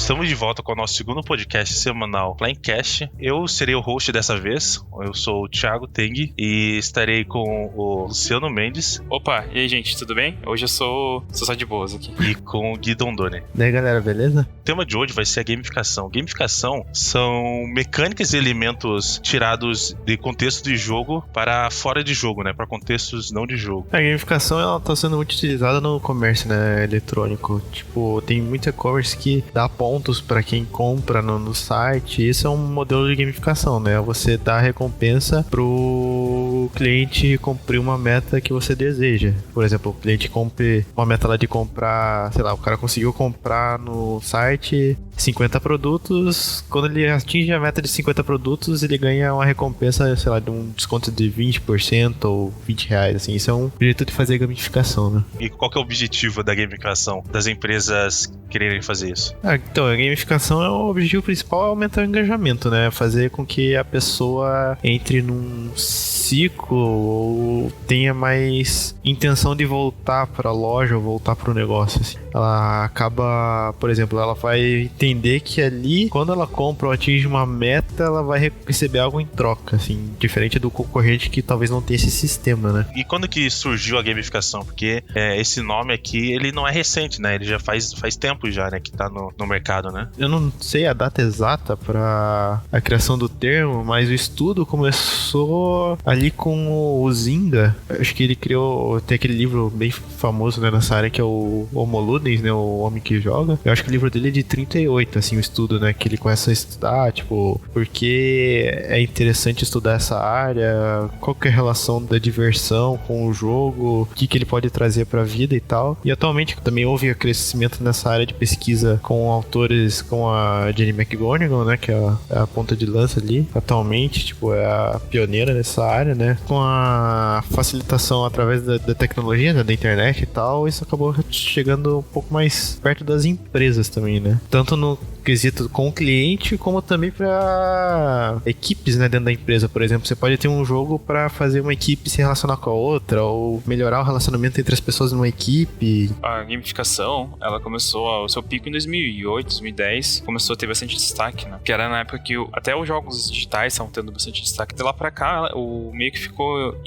Estamos de volta com o nosso segundo podcast semanal Flyingcast. Eu serei o host dessa vez. Eu sou o Thiago Teng e estarei com o Luciano Mendes. Opa, e aí, gente, tudo bem? Hoje eu sou só de boas aqui. E com o Gui Dondoni. E aí, galera, beleza? O tema de hoje vai ser a gamificação. Gamificação são mecânicas e elementos tirados de contexto de jogo para fora de jogo, né? Para contextos não de jogo. A gamificação, ela tá sendo muito utilizada no comércio, né, eletrônico. Tipo, tem muito e-commerce que dá pontos para quem compra no site. Isso é um modelo de gamificação, né? Você dá recompensa pro cliente cumprir uma meta que você deseja. Por exemplo, o cliente cumpre uma meta lá de comprar, sei lá, o cara conseguiu comprar no site 50 produtos. Quando ele atinge a meta de 50 produtos, ele ganha uma recompensa, sei lá, de um desconto de 20% ou R$20, assim. Isso é um jeito de fazer gamificação, né? E qual que é o objetivo da gamificação, das empresas quererem fazer isso? Então, a gamificação, o objetivo principal é aumentar o engajamento, né? Fazer com que a pessoa entre num ciclo ou tenha mais intenção de voltar para a loja ou voltar para o negócio, assim. Ela acaba, por exemplo, ela vai entender que ali, quando ela compra ou atinge uma meta, ela vai receber algo em troca, assim, diferente do concorrente que talvez não tenha esse sistema, né? E quando que surgiu a gamificação? Porque esse nome aqui, ele não é recente, né? Ele já faz tempo já, né, que tá no mercado, né? Eu não sei a data exata para a criação do termo, mas o estudo começou ali com o Zynga. Acho que ele criou, tem aquele livro bem famoso, né, nessa área, que é o Homo Ludens, né, o Homem que Joga. Eu acho que o livro dele é de 38, assim, o estudo, né, que ele começa a estudar, tipo, porque é interessante estudar essa área, qual que é a relação da diversão com o jogo, o que ele pode trazer para a vida e tal. E atualmente também houve crescimento nessa área de pesquisa com autores como a Jenny McGonigal, né, que é a ponta de lança ali, atualmente, tipo, é a pioneira nessa área, né, com a facilitação através da tecnologia, né, da internet e tal, isso acabou chegando um pouco mais perto das empresas também, né, tanto no quesito com o cliente, como também para equipes, né, dentro da empresa. Por exemplo, você pode ter um jogo para fazer uma equipe se relacionar com a outra, ou melhorar o relacionamento entre as pessoas numa equipe. A gamificação, ela começou ao seu pico em 2008, 2010, começou a ter bastante destaque, né, que era na época que até os jogos digitais estavam tendo bastante destaque. De lá pra cá, o meio que ficou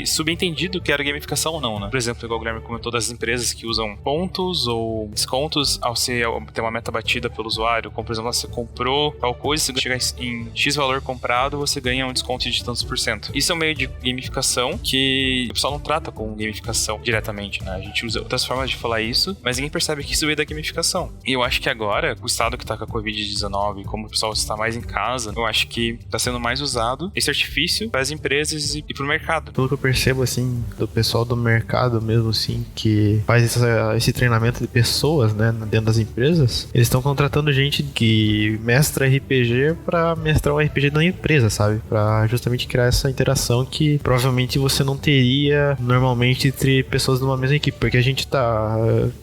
subentendido que era gamificação ou não, né. Por exemplo, igual o Guilherme comentou, das empresas que usam pontos ou descontos ao ter uma meta batida pelo usuário. Como, por exemplo, você comprou tal coisa, se chegar em X valor comprado, você ganha um desconto de tantos por cento. Isso é um meio de gamificação que o pessoal não trata com gamificação diretamente, né? A gente usa outras formas de falar isso, mas ninguém percebe que isso veio da gamificação. E eu acho que agora, o estado que tá com a Covid-19, como o pessoal está mais em casa, eu acho que tá sendo mais usado esse artifício para as empresas e pro mercado. Pelo que eu percebo, assim, do pessoal do mercado mesmo, assim, que faz esse treinamento de pessoas, né, dentro das empresas, eles estão contratando gente que mestra RPG pra mestrar um RPG na empresa, sabe? Pra justamente criar essa interação que provavelmente você não teria normalmente entre pessoas numa mesma equipe, porque a gente tá,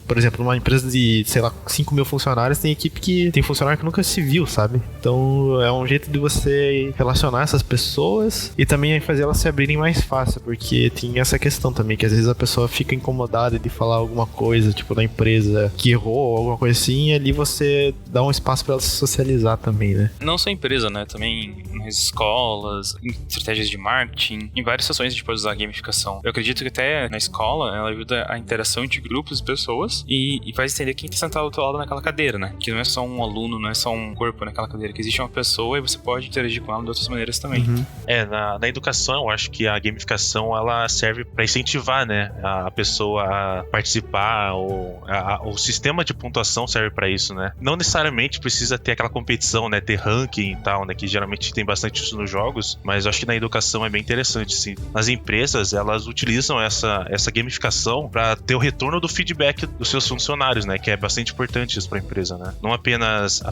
por exemplo, numa empresa de, sei lá, 5 mil funcionários, tem equipe que tem funcionário que nunca se viu, sabe? Então é um jeito de você relacionar essas pessoas e também fazer elas se abrirem mais fácil, porque tem essa questão também, que às vezes a pessoa fica incomodada de falar alguma coisa, tipo, da empresa que errou ou alguma coisa assim, e ali você dá um espaço pra ela se socializar também, né? Não só empresa, né? Também nas escolas, em estratégias de marketing, em várias situações a gente pode usar a gamificação. Eu acredito que até na escola ela ajuda a interação entre grupos de pessoas e faz entender quem tá sentado do outro lado naquela cadeira, né? Que não é só um aluno, não é só um corpo naquela cadeira, que existe uma pessoa e você pode interagir com ela de outras maneiras também. Uhum. Na educação, eu acho que a gamificação, ela serve para incentivar, né, a pessoa a participar, ou o sistema de pontuação serve para isso, né? Não necessariamente precisa ter aquela competição, né, ter ranking e tal, né, que geralmente tem bastante isso nos jogos, mas eu acho que na educação é bem interessante, sim. As empresas, elas utilizam essa gamificação para ter o retorno do feedback dos seus funcionários, né, que é bastante importante isso para a empresa, né? Não apenas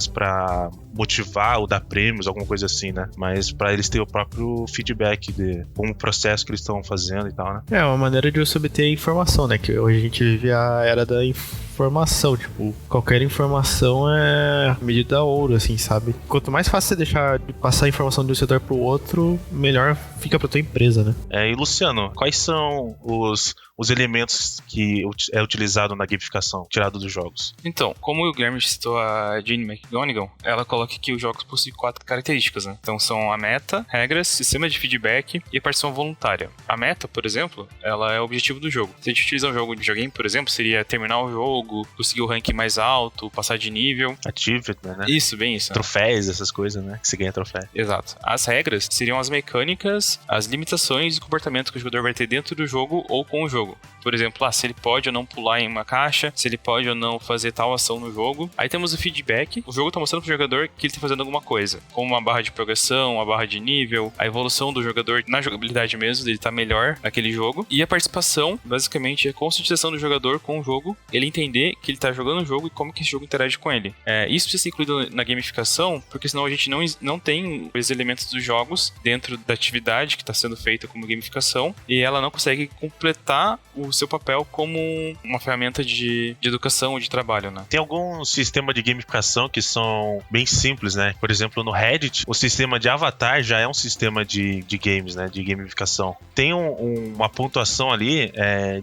para motivar ou dar prêmios, alguma coisa assim, né, mas para eles terem o próprio feedback de como o processo que eles estão fazendo e tal, né? É uma maneira de você obter informação, né, que hoje a gente vive a era da informação, tipo, qualquer informação é medida ouro, assim, sabe? Quanto mais fácil você deixar de passar a informação de um setor pro outro, melhor fica pra tua empresa, né? E Luciano, quais são os os elementos que é utilizado na gamificação, tirado dos jogos? Então, como o Guilherme citou a Jane McGonigal, ela coloca que os jogos possuem 4 características, né? Então são a meta, regras, sistema de feedback e a participação voluntária. A meta, por exemplo, ela é o objetivo do jogo. Se a gente utilizar um jogo de videogame, por exemplo, seria terminar o jogo, conseguir o ranking mais alto, passar de nível. Achievement, né? Isso, bem isso. Troféus, essas coisas, né? Que você ganha troféu. Exato. As regras seriam as mecânicas, as limitações e comportamento que o jogador vai ter dentro do jogo ou com o jogo. Por exemplo, se ele pode ou não pular em uma caixa, se ele pode ou não fazer tal ação no jogo. Aí temos o feedback. O jogo tá mostrando pro jogador que ele tá fazendo alguma coisa, como uma barra de progressão, uma barra de nível, a evolução do jogador na jogabilidade mesmo, ele tá melhor naquele jogo. E a participação, basicamente, é a conscientização do jogador com o jogo, ele entender que ele tá jogando o jogo e como que esse jogo interage com ele. Isso precisa ser incluído na gamificação, porque senão a gente não tem os elementos dos jogos dentro da atividade que está sendo feita como gamificação, e ela não consegue completar o seu papel como uma ferramenta de educação ou de trabalho, né? Tem algum sistema de gamificação que são bem simples, né? Por exemplo, no Reddit, o sistema de avatar já é um sistema de games, né? De gamificação. Tem uma pontuação ali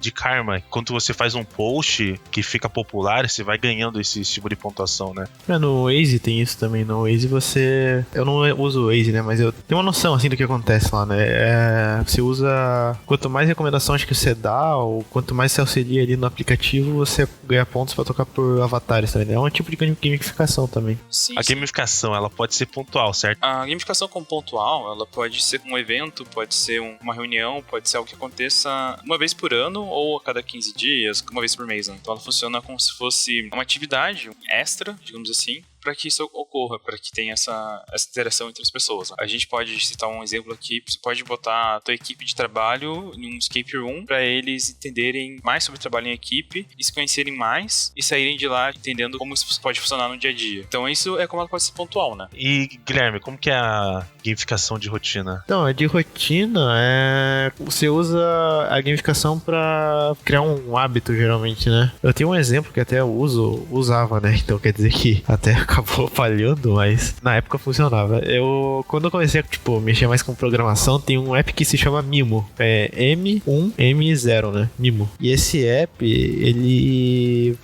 de karma. Quando você faz um post que fica popular, você vai ganhando esse tipo de pontuação, né? No Waze tem isso também. No Waze você... Eu não uso o Waze, né? Mas eu tenho uma noção, assim, do que acontece lá, né? Você usa... Quanto mais recomendação acho que você dá, ou quanto mais você auxilia ali no aplicativo, você ganha pontos pra tocar por avatares também, né? É um tipo de gamificação também. Sim, a gamificação, ela pode ser pontual, certo? A gamificação como pontual, ela pode ser um evento, pode ser uma reunião, pode ser algo que aconteça uma vez por ano ou a cada 15 dias, uma vez por mês, né? Então ela funciona como se fosse uma atividade extra, digamos assim, para que isso ocorra, para que tenha essa interação entre as pessoas. A gente pode citar um exemplo aqui, você pode botar a tua equipe de trabalho em um escape room para eles entenderem mais sobre o trabalho em equipe e se conhecerem mais e saírem de lá entendendo como isso pode funcionar no dia a dia. Então isso é como ela pode ser pontual, né? E Guilherme, como que é a gamificação de rotina? Então, de rotina você usa a gamificação para criar um hábito, geralmente, né? Eu tenho um exemplo que até eu usava, né? Então quer dizer que até acabou falhando, mas na época funcionava. Quando eu comecei a, mexer mais com programação, tem um app que se chama Mimo. É M1M0, né? Mimo. E esse app,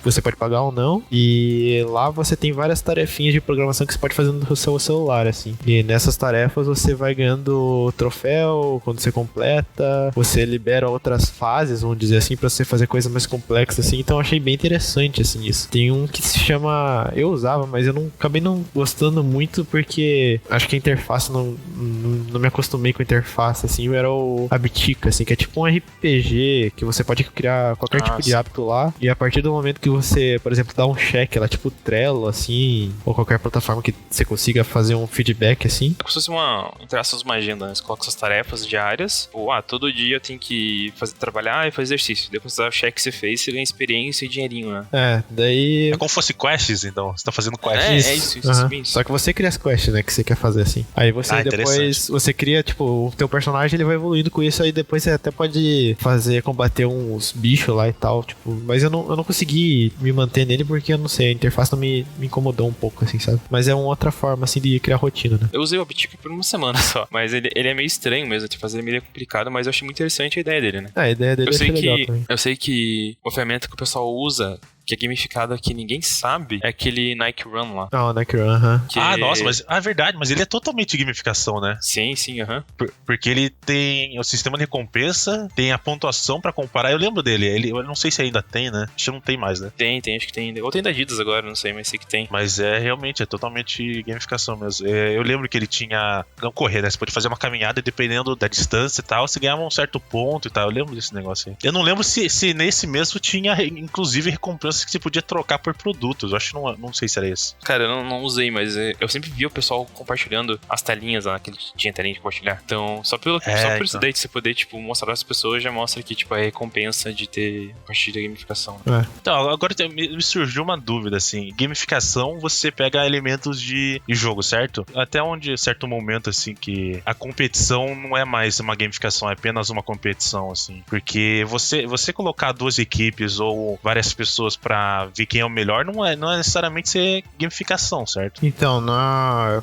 você pode pagar ou não, e lá você tem várias tarefinhas de programação que você pode fazer no seu celular, assim. E nessas tarefas você vai ganhando troféu quando você completa, você libera outras fases, vamos dizer assim, pra você fazer coisas mais complexas, assim. Então eu achei bem interessante, assim, isso. Tem um que se chama... Eu usava, mas eu acabei não gostando muito porque acho que a interface não me acostumei com a interface, assim. Era o Habitica, assim, que é tipo um RPG que você pode criar qualquer tipo de hábito lá, e a partir do momento que você, por exemplo, dá um check lá, tipo Trello, assim, ou qualquer plataforma que você consiga fazer um feedback, assim. É como se fosse entre aspas, uma agenda, né? Você coloca suas tarefas diárias, todo dia eu tenho que trabalhar e fazer exercício. Depois você dá o check que você fez, você ganha experiência e dinheirinho, né? Daí... É como se fosse quests, então. Você tá fazendo quests. Isso. Só que você cria as quests, né, que você quer fazer, assim. Aí você depois, você cria, o teu personagem, ele vai evoluindo com isso, aí depois você até pode combater uns bichos lá e tal, mas eu não consegui me manter nele porque, eu não sei, a interface não me incomodou um pouco, assim, sabe? Mas é uma outra forma, assim, de criar rotina, né? Eu usei o Habitica por uma semana só, mas ele é meio estranho mesmo, de fazer meio complicado, mas eu achei muito interessante a ideia dele, né? A ideia dele é legal também. Eu sei que uma ferramenta que o pessoal usa, que é gamificada, que ninguém sabe, é aquele Nike Run lá. O Nike Run, aham. Nossa, mas é verdade, mas ele é totalmente gamificação, né? Sim, aham. Porque ele tem o sistema de recompensa, tem a pontuação pra comparar. Eu lembro dele, eu não sei se ainda tem, né? Acho que não tem mais, né? Tem, acho que tem. Ou tem da Adidas agora, não sei, mas sei que tem. Mas realmente, é totalmente gamificação mesmo. Eu lembro que ele tinha... Não correr, né? Você pode fazer uma caminhada e dependendo da distância e tal, você ganhava um certo ponto e tal. Eu lembro desse negócio aí. Eu não lembro se nesse mesmo tinha, inclusive, recompensa que você podia trocar por produtos. Eu acho que não sei se era esse. Cara, eu não usei, mas eu sempre vi o pessoal compartilhando as telinhas lá, que tinha telinha de compartilhar. Então, só por isso daí, você poder, mostrar para as pessoas, já mostra que, a recompensa de ter compartilhado a gamificação. Né? Então, agora me surgiu uma dúvida, assim. Gamificação, você pega elementos de jogo, certo? Até onde, certo momento, assim, que a competição não é mais uma gamificação, é apenas uma competição, assim. Porque você colocar duas equipes ou várias pessoas pra ver quem é o melhor não é necessariamente ser gamificação, certo? Então,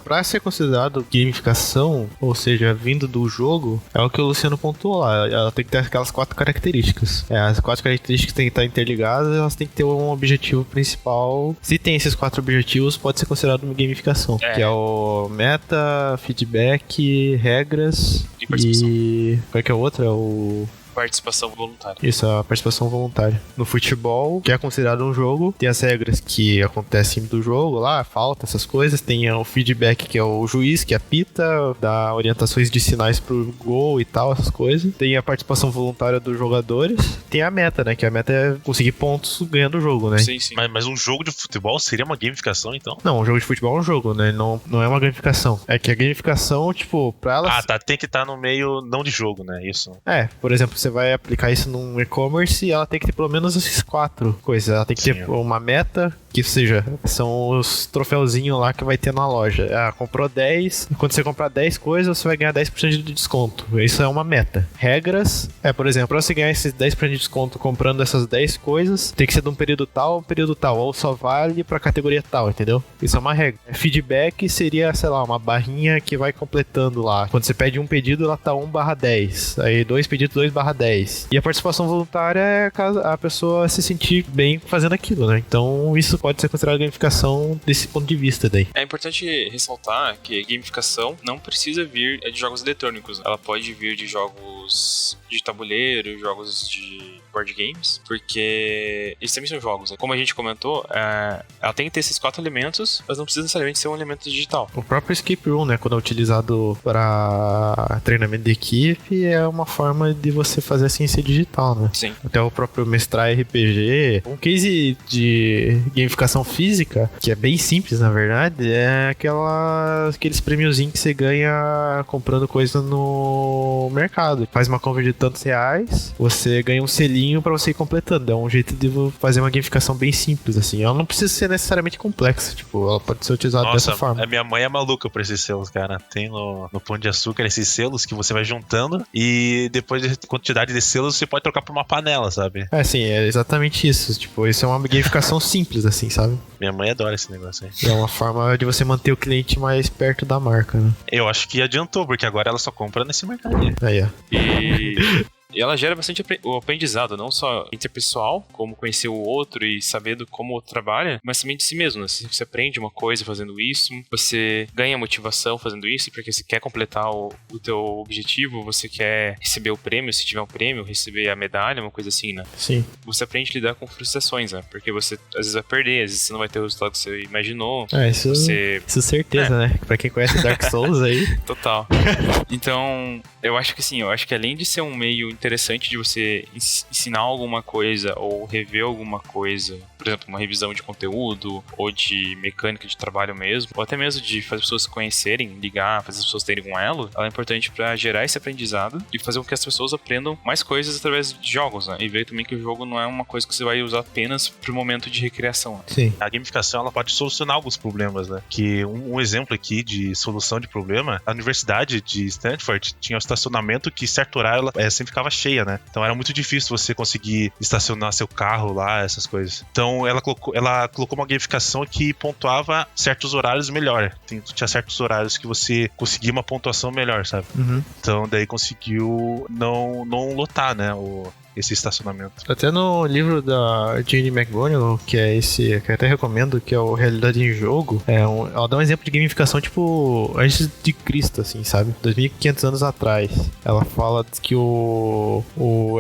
pra ser considerado gamificação, ou seja, vindo do jogo, é o que o Luciano pontuou lá. Ela tem que ter aquelas 4 características. As 4 características têm que estar interligadas, elas têm que ter um objetivo principal. Se tem esses 4 objetivos, pode ser considerado uma gamificação. Que é o meta, feedback, regras e... Qual é que é o outro? É o... Participação voluntária. Isso, a participação voluntária. No futebol, que é considerado um jogo, tem as regras que acontecem do jogo lá, falta, essas coisas. Tem o feedback, que é o juiz que apita, dá orientações de sinais pro gol e tal, essas coisas. Tem a participação voluntária dos jogadores. Tem a meta, né? Que a meta é conseguir pontos ganhando o jogo, né? Sim. Mas um jogo de futebol seria uma gamificação, então? Não, um jogo de futebol é um jogo, né? Não é uma gamificação. É que a gamificação, tipo, pra ela... Ah, tá. Tem que estar no meio não de jogo, né? Isso. Por exemplo, você vai aplicar isso num e-commerce e ela tem que ter pelo menos esses 4 coisas. Ela tem que ter uma meta, que seja, são os troféuzinhos lá que vai ter na loja. Comprou 10, quando você comprar 10 coisas, você vai ganhar 10% de desconto. Isso é uma meta. Regras, por exemplo, pra você ganhar esses 10% de desconto comprando essas 10 coisas, tem que ser de um período tal, ou só vale pra categoria tal, entendeu? Isso é uma regra. Feedback seria, sei lá, uma barrinha que vai completando lá. Quando você pede um pedido, ela tá 1/10. Aí 2 pedidos, 2/10. E a participação voluntária é a pessoa se sentir bem fazendo aquilo, né? Então isso pode ser considerado gamificação desse ponto de vista daí. É importante ressaltar que a gamificação não precisa vir de jogos eletrônicos. Ela pode vir de jogos de tabuleiro, jogos de board games, porque eles também são jogos. Como a gente comentou, ela tem que ter esses 4 elementos, mas não precisa necessariamente ser um elemento digital. O próprio escape room, né, quando é utilizado para treinamento de equipe, é uma forma de você fazer a ciência digital, né? Sim. Até o próprio mestrar RPG. Um case de gamificação física, que é bem simples, na verdade, é aqueles prêmiozinhos que você ganha comprando coisa no mercado. Faz uma compra de tantos reais, você ganha um selinho pra você ir completando. É um jeito de fazer uma gamificação bem simples, assim. Ela não precisa ser necessariamente complexa, tipo, ela pode ser utilizada dessa forma. A minha mãe é maluca por esses selos, cara. Tem no Pão de Açúcar esses selos que você vai juntando e depois de quantidade de selos você pode trocar por uma panela, sabe? Sim, é exatamente isso. Tipo, isso é uma gamificação simples, assim, sabe? Minha mãe adora esse negócio aí. É uma forma de você manter o cliente mais perto da marca, né? Eu acho que adiantou, porque agora ela só compra nesse mercado. Aí, ó. E ela gera bastante o aprendizado, não só interpessoal, como conhecer o outro e saber como o outro trabalha, mas também de si mesmo, né? Você aprende uma coisa fazendo isso, você ganha motivação fazendo isso, porque você quer completar o teu objetivo, você quer receber o prêmio, se tiver um prêmio, receber a medalha, uma coisa assim, né? Sim. Você aprende a lidar com frustrações, né? Porque você às vezes vai perder, às vezes você não vai ter o resultado que você imaginou. Isso certeza, né? Pra quem conhece Dark Souls aí. Total. Então, eu acho que além de ser um meio interessante de você ensinar alguma coisa ou rever alguma coisa, por exemplo, uma revisão de conteúdo ou de mecânica de trabalho mesmo, ou até mesmo de fazer as pessoas se conhecerem, ligar, fazer as pessoas terem um elo, ela é importante para gerar esse aprendizado e fazer com que as pessoas aprendam mais coisas através de jogos, né? E ver também que o jogo não é uma coisa que você vai usar apenas pro momento de recreação. Né? Sim. A gamificação, ela pode solucionar alguns problemas, né? Que um exemplo aqui de solução de problema, a Universidade de Stanford tinha um estacionamento que certo horário ela sempre ficava cheia, né? Então era muito difícil você conseguir estacionar seu carro lá, essas coisas. Então ela colocou uma gamificação que pontuava certos horários melhor. Tinha certos horários que você conseguia uma pontuação melhor, sabe? Uhum. Então daí conseguiu não lotar, né? Esse estacionamento. Até no livro da Jane McGonigal, que é esse, que eu até recomendo, que é o Realidade em Jogo, ela dá um exemplo de gamificação tipo antes de Cristo, assim, sabe? 2500 anos atrás. Ela fala que o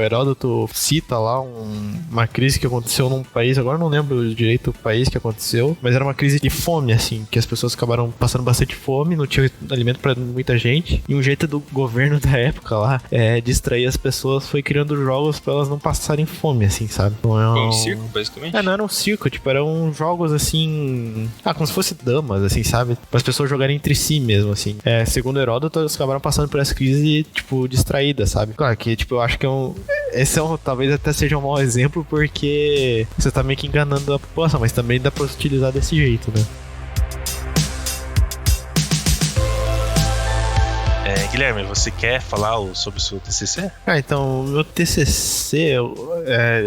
Heródoto cita lá uma crise que aconteceu num país, agora não lembro direito o país que aconteceu, mas era uma crise de fome, assim, que as pessoas acabaram passando bastante fome, não tinha alimento pra muita gente, e um jeito do governo da época lá distrair as pessoas foi criando jogos pra elas não passarem fome, assim, sabe? Foi um circo, basicamente? Não era um circo, tipo, eram jogos, assim... como se fosse damas, assim, sabe? Para as pessoas jogarem entre si mesmo, assim. Segundo Heródoto, eles acabaram passando por essa crise, tipo, distraída, sabe? Claro que, tipo, eu acho que esse talvez até seja um mau exemplo, porque você tá meio que enganando a população, mas também dá pra utilizar desse jeito, né? Guilherme, você quer falar sobre o seu TCC? Então, o meu TCC,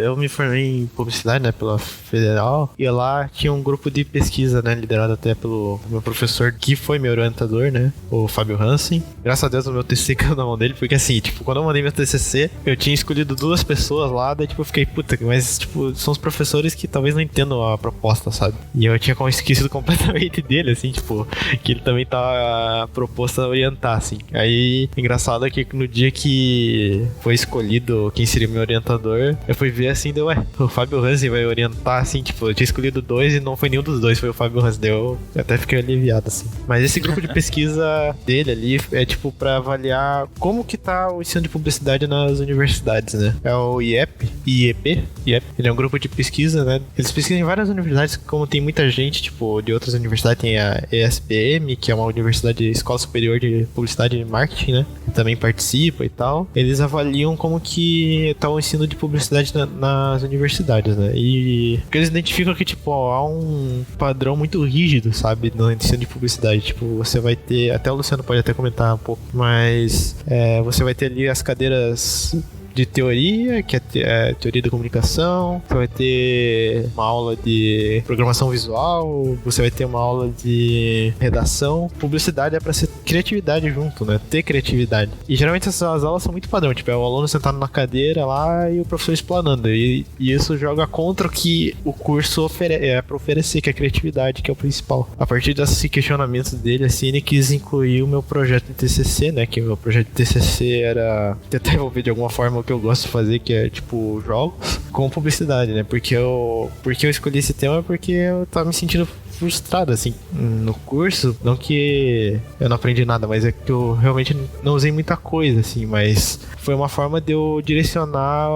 eu me formei em publicidade, né, pela Federal, e lá tinha um grupo de pesquisa, né, liderado até pelo meu professor, que foi meu orientador, né, o Fábio Hansen. Graças a Deus o meu TCC caiu na mão dele, porque assim, tipo, quando eu mandei meu TCC, eu tinha escolhido 2 pessoas lá, daí tipo, eu fiquei, puta, mas tipo, são os professores que talvez não entendam a proposta, sabe? E eu tinha esquecido completamente dele, assim, tipo, que ele também tá proposto a orientar, assim. Aí, engraçado é que no dia que foi escolhido quem seria meu orientador, eu fui ver assim, deu, o Fábio Hansen vai orientar, assim, tipo, eu tinha escolhido 2 e não foi nenhum dos 2, foi o Fábio Hansen, eu até fiquei aliviado, assim. Mas esse grupo de pesquisa dele ali é, tipo, pra avaliar como que tá o ensino de publicidade nas universidades, né? É o IEP, ele é um grupo de pesquisa, né? Eles pesquisam em várias universidades, como tem muita gente, tipo, de outras universidades, tem a ESPM, que é uma universidade, Escola Superior de Publicidade e Marketing, né? Que também participa e tal. Eles avaliam como que tá o ensino de publicidade nas universidades, né? E porque eles identificam que, tipo, há um padrão muito rígido, sabe? No ensino de publicidade. Tipo, você vai ter, até o Luciano pode até comentar um pouco, mas você vai ter ali as cadeiras de teoria, que é teoria da comunicação, você vai ter uma aula de programação visual, você vai ter uma aula de redação. Publicidade é pra ser criatividade junto, né? Ter criatividade. E geralmente essas aulas são muito padrão, tipo, é o aluno sentado na cadeira lá e o professor explanando. E isso joga contra o que o curso é pra oferecer, que é a criatividade, que é o principal. A partir desses questionamentos dele, assim, ele quis incluir o meu projeto de TCC, né? Que o meu projeto de TCC era tentar envolver de alguma forma o que eu gosto de fazer, que é, tipo, jogos com publicidade, né? Porque eu escolhi esse tema porque eu tava me sentindo frustrado, assim, no curso. Não que eu não aprendi nada, mas é que eu realmente não usei muita coisa, assim, mas foi uma forma de eu direcionar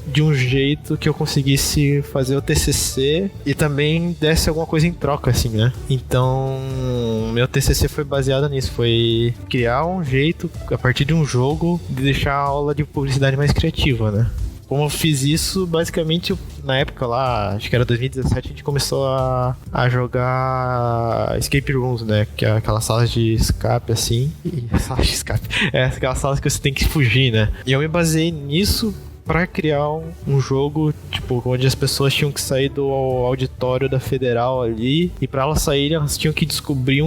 de um jeito que eu conseguisse fazer o TCC e também desse alguma coisa em troca, assim, né? Então, meu TCC foi baseado nisso, foi criar um jeito, a partir de um jogo, de deixar a aula de publicidade mais criativa, né? Como eu fiz isso, basicamente, na época lá, acho que era 2017, a gente começou a jogar escape rooms, né? Que é aquelas salas de escape, assim. Salas de escape. Aquelas salas que você tem que fugir, né? E eu me baseei nisso pra criar um jogo, tipo, onde as pessoas tinham que sair do auditório da Federal ali, e pra elas saírem, elas tinham que descobrir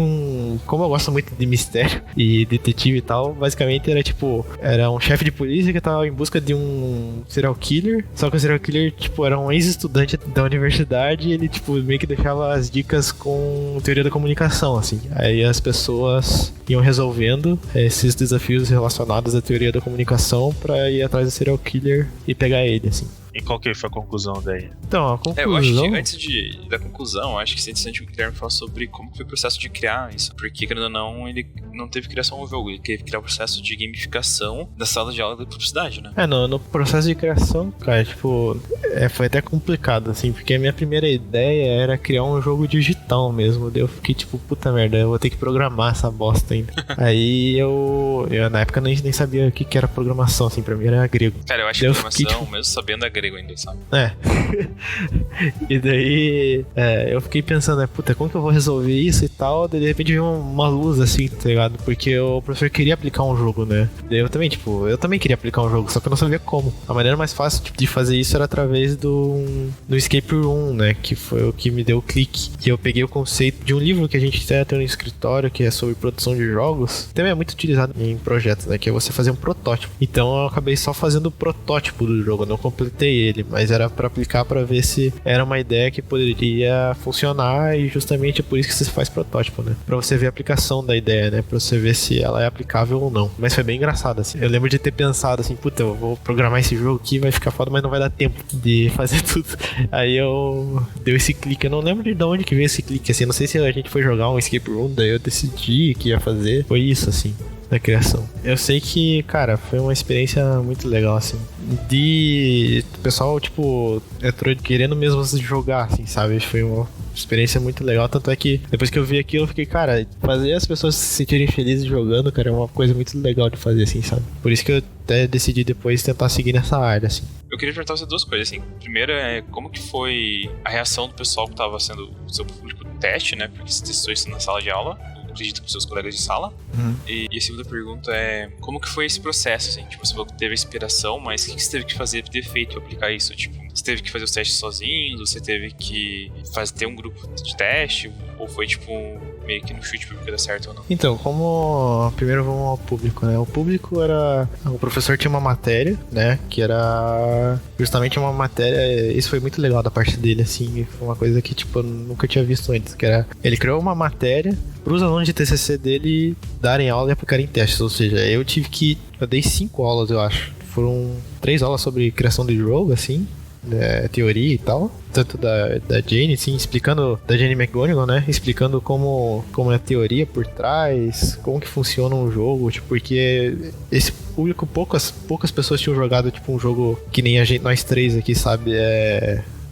como eu gosto muito de mistério e detetive e tal, basicamente era tipo, era um chefe de polícia que tava em busca de um serial killer, só que o serial killer, tipo, era um ex-estudante da universidade, e ele, tipo, meio que deixava as dicas com teoria da comunicação, assim. Aí as pessoas iam resolvendo esses desafios relacionados à teoria da comunicação pra ir atrás do serial killer e pegar ele, assim. E qual que foi a conclusão daí? Então, a conclusão... eu acho que antes da conclusão, acho que seria interessante o Guilherme falar sobre como foi o processo de criar isso. Porque, querendo ou não, ele não teve criação do jogo, ele teve que criar o processo de gamificação da sala de aula da publicidade, né? No processo de criação, cara, tipo, foi até complicado, assim, porque a minha primeira ideia era criar um jogo digital mesmo. Daí eu fiquei tipo, puta merda, eu vou ter que programar essa bosta ainda. Aí eu na época nem sabia o que era programação, assim, pra mim era grego. Cara, eu acho que programação, mesmo sabendo, é grego ainda, sabe? E daí eu fiquei pensando, puta, como que eu vou resolver isso e tal? Daí de repente veio uma luz assim, tá ligado? Porque o professor queria aplicar um jogo, né? Daí eu também queria aplicar um jogo, só que eu não sabia como. A maneira mais fácil de fazer isso era através do Escape Room, né? Que foi o que me deu o clique. Que eu peguei o conceito de um livro que a gente tem no escritório, que é sobre produção de jogos. Também é muito utilizado em projetos, né? Que é você fazer um protótipo. Então eu acabei só fazendo o protótipo do jogo, eu não completei ele, mas era pra aplicar pra ver se era uma ideia que poderia funcionar, e justamente é por isso que você faz protótipo, né? Pra você ver a aplicação da ideia, né? Pra você ver se ela é aplicável ou não. Mas foi bem engraçado, assim. Eu lembro de ter pensado assim, puta, eu vou programar esse jogo aqui, vai ficar foda, mas não vai dar tempo de fazer tudo. Aí eu dei esse clique, eu não lembro de onde que veio esse clique, assim, não sei se a gente foi jogar um escape room, daí eu decidi que ia fazer. Foi isso, assim, da criação. Eu sei que, cara, foi uma experiência muito legal, assim. O pessoal, tipo, entrou querendo mesmo jogar, assim, sabe? Foi uma experiência muito legal, tanto é que depois que eu vi aquilo, eu fiquei, cara, fazer as pessoas se sentirem felizes jogando, cara, é uma coisa muito legal de fazer, assim, sabe? Por isso que eu até decidi depois tentar seguir nessa área, assim. Eu queria perguntar você duas coisas, assim. Primeiro é como que foi a reação do pessoal que tava sendo o seu público teste, né? Porque você testou isso na sala de aula, acredito, pros seus colegas de sala. E a segunda pergunta é, como que foi esse processo, assim? Tipo, você falou que teve inspiração, mas o que você teve que fazer pra ter feito, pra aplicar isso? Tipo, você teve que fazer os testes sozinho? Você teve que ter um grupo de teste? Ou foi, tipo, meio que no chute pra ver dar certo ou não? Então, como... Primeiro vamos ao público, né? O público era... O professor tinha uma matéria, né? Que era justamente uma matéria... Isso foi muito legal da parte dele, assim. Foi uma coisa que, tipo, eu nunca tinha visto antes. Que era... Ele criou uma matéria pros alunos de TCC dele darem aula e aplicarem testes. Ou seja, eu dei 5 aulas, eu acho. Foram 3 aulas sobre criação de jogo, assim. Teoria e tal, tanto da Jane, assim, explicando, da Jane McGonigal, né, explicando como é a teoria por trás, como que funciona um jogo, tipo, porque esse público, poucas pessoas tinham jogado, tipo, um jogo que nem nós três aqui, sabe,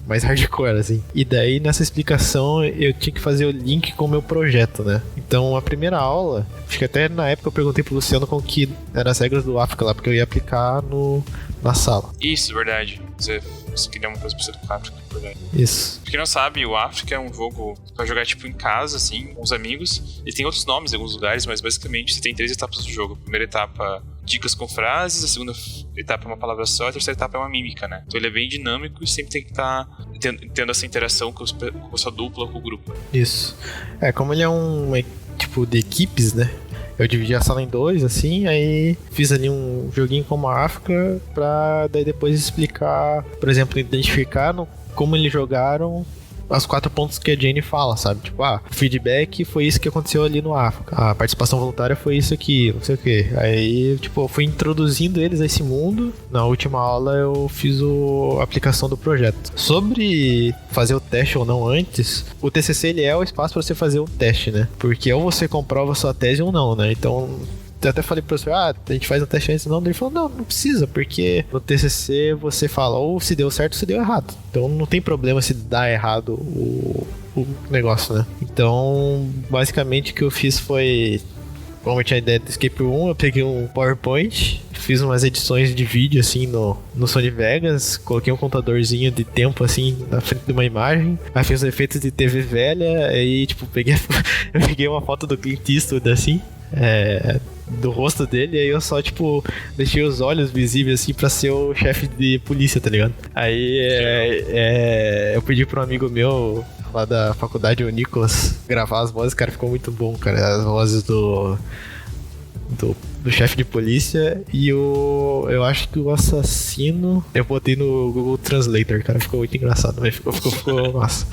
mais hardcore, assim. E daí, nessa explicação, eu tinha que fazer o link com o meu projeto, né? Então, a primeira aula, acho que até na época eu perguntei pro Luciano como que eram as regras do África lá, porque eu ia aplicar na sala. Isso, verdade. Você queria uma coisa pra ser do África, verdade. Isso. Pra quem não sabe, o África é um jogo pra jogar, tipo, em casa, assim, com os amigos. Ele tem outros nomes em alguns lugares, mas basicamente você tem 3 etapas do jogo. A primeira etapa, dicas com frases. A segunda etapa é uma palavra só. A terceira etapa é uma mímica, né? Então ele é bem dinâmico e sempre tem que estar tendo essa interação com a sua dupla, com o grupo. Isso. Como ele é tipo, de equipes, né? Eu dividi a sala em 2, assim, aí fiz ali um joguinho como a África pra daí depois explicar, por exemplo, identificar como eles jogaram os 4 pontos que a Jane fala, sabe? Tipo, o feedback foi isso que aconteceu ali no África. A participação voluntária foi isso aqui, não sei o que. Aí, tipo, eu fui introduzindo eles a esse mundo. Na última aula eu fiz a aplicação do projeto. Sobre fazer o teste ou não antes, o TCC ele é o espaço para você fazer o teste, né? Porque ou você comprova a sua tese ou não, né? Então... Eu até falei pro professor, a gente faz um teste antes, não. Ele falou, não precisa, porque no TCC você fala ou se deu certo ou se deu errado. Então não tem problema se dá errado o negócio, né? Então, basicamente o que eu fiz foi, como eu tinha a ideia do Escape Room, eu peguei um PowerPoint, fiz umas edições de vídeo, assim, no Sony Vegas, coloquei um contadorzinho de tempo, assim, na frente de uma imagem, aí fiz os efeitos de TV velha, aí, tipo, eu peguei uma foto do Clint Eastwood, assim, do rosto dele, aí eu só, tipo, deixei os olhos visíveis, assim, pra ser o chefe de polícia, tá ligado? Aí, eu pedi pra um amigo meu lá da faculdade, o Nicolas, gravar as vozes, cara, ficou muito bom, cara, as vozes do chefe de polícia e eu acho que o assassino eu botei no Google Translator, cara, ficou muito engraçado, mas ficou massa.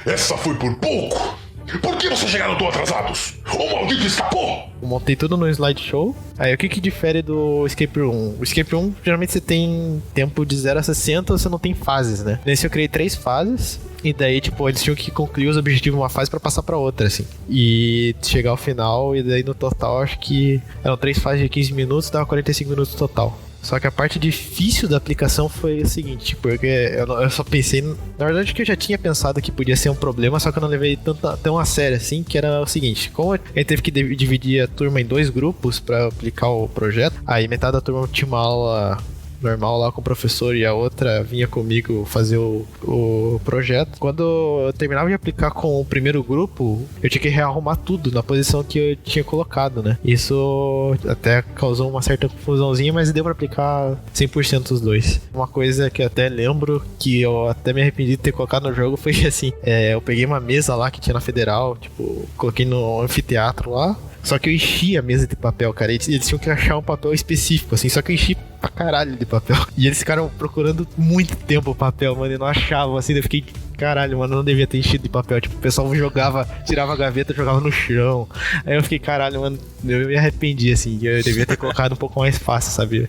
Essa foi por pouco! Por que vocês chegaram tão atrasados? O maldito escapou! Eu montei tudo no slideshow. Aí o que difere do Escape Room? O Escape Room, geralmente você tem tempo de 0 a 60, você não tem fases, né? Nesse eu criei 3 fases. E daí, tipo, eles tinham que concluir os objetivos de uma fase pra passar pra outra, assim. E chegar ao final, e daí no total, acho que eram 3 fases de 15 minutos, dava 45 minutos total. Só que a parte difícil da aplicação foi o seguinte, porque eu só pensei... Na verdade, que eu já tinha pensado que podia ser um problema, só que eu não levei tão a sério assim, que era o seguinte. Como a gente teve que dividir a turma em 2 grupos pra aplicar o projeto, aí metade da turma tinha uma aula normal lá com o professor e a outra vinha comigo fazer o projeto. Quando eu terminava de aplicar com o primeiro grupo, eu tinha que rearrumar tudo na posição que eu tinha colocado, né? Isso até causou uma certa confusãozinha, mas deu pra aplicar 100% os 2. Uma coisa que eu até lembro, que eu até me arrependi de ter colocado no jogo, foi assim, eu peguei uma mesa lá que tinha na Federal, tipo, coloquei no anfiteatro lá, só que eu enchi a mesa de papel, cara. Eles tinham que achar um papel específico, assim. Só que eu enchi pra caralho de papel. E eles ficaram procurando muito tempo o papel, mano. E não achavam, assim. Eu fiquei, caralho, mano, não devia ter enchido de papel. Tipo, o pessoal jogava, tirava a gaveta, jogava no chão. Aí eu fiquei, caralho, mano, eu me arrependi, assim. Eu devia ter colocado um pouco mais fácil, sabe?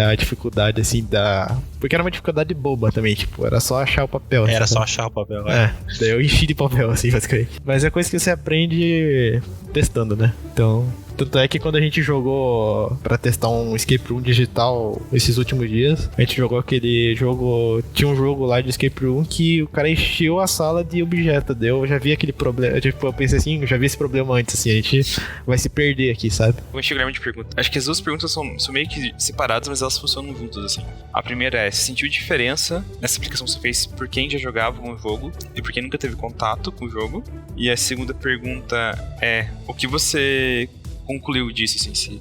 A dificuldade, assim, Porque era uma dificuldade boba também, tipo, era só achar o papel. Era assim, só achar o papel, daí eu enchi de papel, assim, basicamente. Mas é coisa que você aprende testando, né? Então, Tanto é que quando a gente jogou pra testar um escape room digital esses últimos dias, a gente jogou aquele jogo... Tinha um jogo lá de escape room que o cara encheu a sala de objeto. Eu já vi aquele problema... Tipo, eu pensei assim, eu já vi esse problema antes, assim. A gente vai se perder aqui, sabe? Vou enxergar de pergunta. Acho que as duas perguntas são meio que separadas, mas elas funcionam juntas, assim. A primeira é, se sentiu diferença nessa aplicação que você fez por quem já jogava um jogo e por quem nunca teve contato com o jogo? E a segunda pergunta é, o que você concluiu disso, assim, se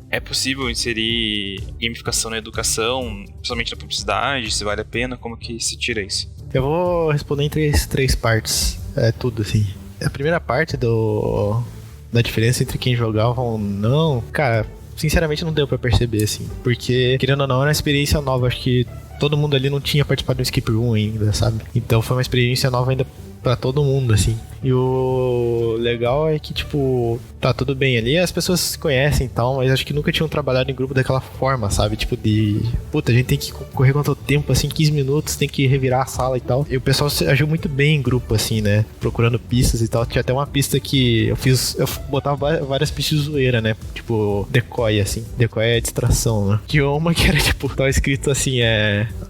é possível inserir gamificação na educação, principalmente na publicidade, se vale a pena, como que se tira isso? Eu vou responder em três partes, tudo assim. A primeira parte da diferença entre quem jogava ou não, cara, sinceramente não deu pra perceber, assim, porque, querendo ou não, era uma experiência nova, acho que todo mundo ali não tinha participado do escape room ainda, sabe? Então foi uma experiência nova ainda pra todo mundo, assim. E o legal é que, tipo, tá tudo bem ali, as pessoas se conhecem e tal, mas acho que nunca tinham trabalhado em grupo daquela forma, sabe? Tipo, puta, a gente tem que correr contra o tempo, assim, 15 minutos, tem que revirar a sala e tal. E o pessoal agiu muito bem em grupo, assim, né? Procurando pistas e tal. Tinha até uma pista que eu botava várias pistas de zoeira, né? Tipo, decoy, assim. Decoy é distração, né? Tinha uma que era, tipo, tava escrito assim,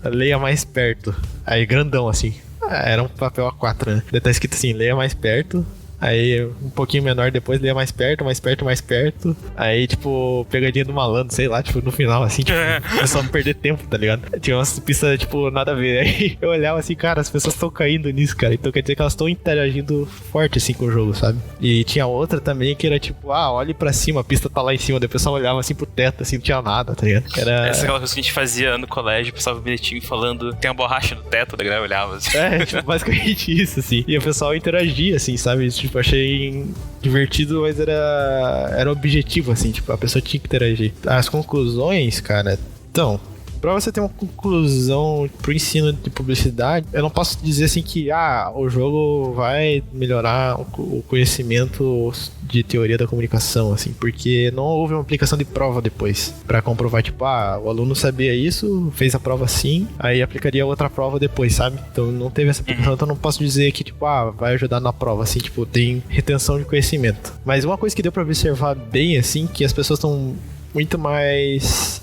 leia mais perto. Aí, grandão, assim. Era um papel A4, né? Daí tá escrito assim, leia mais perto. Aí, um pouquinho menor depois, leia mais perto, mais perto, mais perto. Aí, tipo, pegadinha do malandro, sei lá, tipo, no final, assim, tipo, é só não perder tempo, tá ligado? Tinha umas pistas, tipo, nada a ver. Aí eu olhava assim, cara, as pessoas estão caindo nisso, cara. Então quer dizer que elas estão interagindo forte, assim, com o jogo, sabe? E tinha outra também que era tipo, olhe pra cima, a pista tá lá em cima. Daí o pessoal olhava assim pro teto, assim, não tinha nada, tá ligado? Essa é aquela coisa que a gente fazia no colégio, passava um bilhetinho falando, tem uma borracha no teto, da galera olhava assim. Tipo, basicamente isso, assim. E o pessoal interagia, assim, sabe? Tipo, achei divertido, mas era objetivo, assim, tipo, a pessoa tinha que interagir. As conclusões, cara, então, pra você ter uma conclusão pro ensino de publicidade, eu não posso dizer assim que, o jogo vai melhorar o conhecimento de teoria da comunicação, assim, porque não houve uma aplicação de prova depois, pra comprovar, tipo, o aluno sabia isso, fez a prova assim, aí aplicaria outra prova depois, sabe? Então não teve essa aplicação, então não posso dizer que, tipo, vai ajudar na prova, assim, tipo, tem retenção de conhecimento. Mas uma coisa que deu pra observar bem, assim, que as pessoas estão muito mais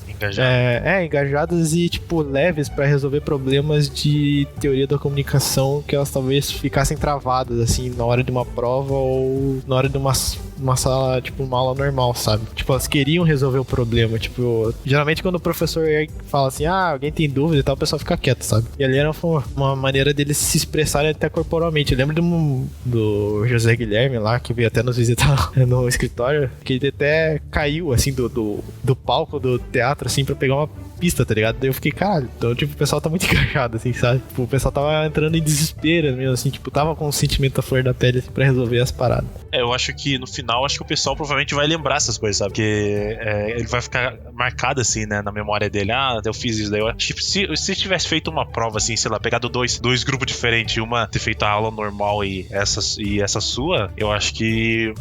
engajadas e, tipo, leves pra resolver problemas de teoria da comunicação que elas talvez ficassem travadas, assim, na hora de uma prova ou na hora de uma sala, tipo, uma aula normal, sabe? Tipo, elas queriam resolver o problema, tipo, geralmente quando o professor fala assim, alguém tem dúvida e tal, o pessoal fica quieto, sabe? E ali era uma maneira deles se expressarem até corporalmente. Eu lembro do José Guilherme lá, que veio até nos visitar no escritório, que ele até caiu, assim, do palco do teatro, assim, pra pegar uma pista, tá ligado? Daí eu fiquei, caralho, então, tipo, o pessoal tá muito engajado, assim, sabe? Tipo, o pessoal tava entrando em desespero mesmo, assim, tipo, tava com o sentimento à flor da pele, assim, pra resolver as paradas. Eu acho que no final, acho que o pessoal provavelmente vai lembrar essas coisas, sabe? Porque ele vai ficar marcado, assim, né, na memória dele. Eu fiz isso. Daí eu acho que se tivesse feito uma prova, assim, sei lá, pegado dois grupos diferentes, uma ter feito a aula normal e essa sua, eu acho que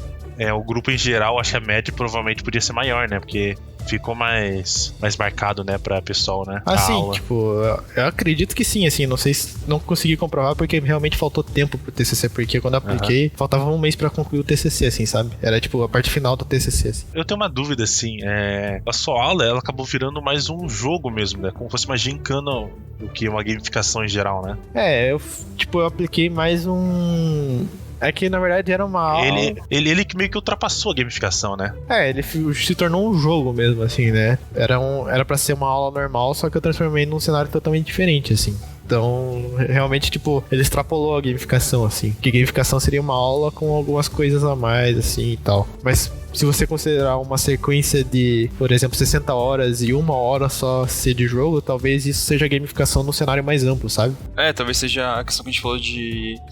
o grupo em geral, acho que a média provavelmente podia ser maior, né? Porque ficou mais marcado, né, pra pessoal, né? Sim, tipo, eu acredito que sim, assim, não sei se não consegui comprovar porque realmente faltou tempo pro TCC, porque quando eu apliquei, faltava um mês pra concluir o TCC, assim, sabe? Era, tipo, a parte final do TCC, assim. Eu tenho uma dúvida, assim, a sua aula, ela acabou virando mais um jogo mesmo, né? Como se fosse uma gincana do que uma gamificação em geral, né? Eu apliquei mais um... É que, na verdade, era uma aula... Ele meio que ultrapassou a gamificação, né? Ele se tornou um jogo mesmo, assim, né? Era pra ser uma aula normal, só que eu transformei num cenário totalmente diferente, assim. Então, realmente, tipo, ele extrapolou a gamificação, assim. Que gamificação seria uma aula com algumas coisas a mais, assim, e tal. Mas se você considerar uma sequência de, por exemplo, 60 horas e uma hora só ser de jogo, talvez isso seja gamificação num cenário mais amplo, sabe? Talvez seja a questão que a gente falou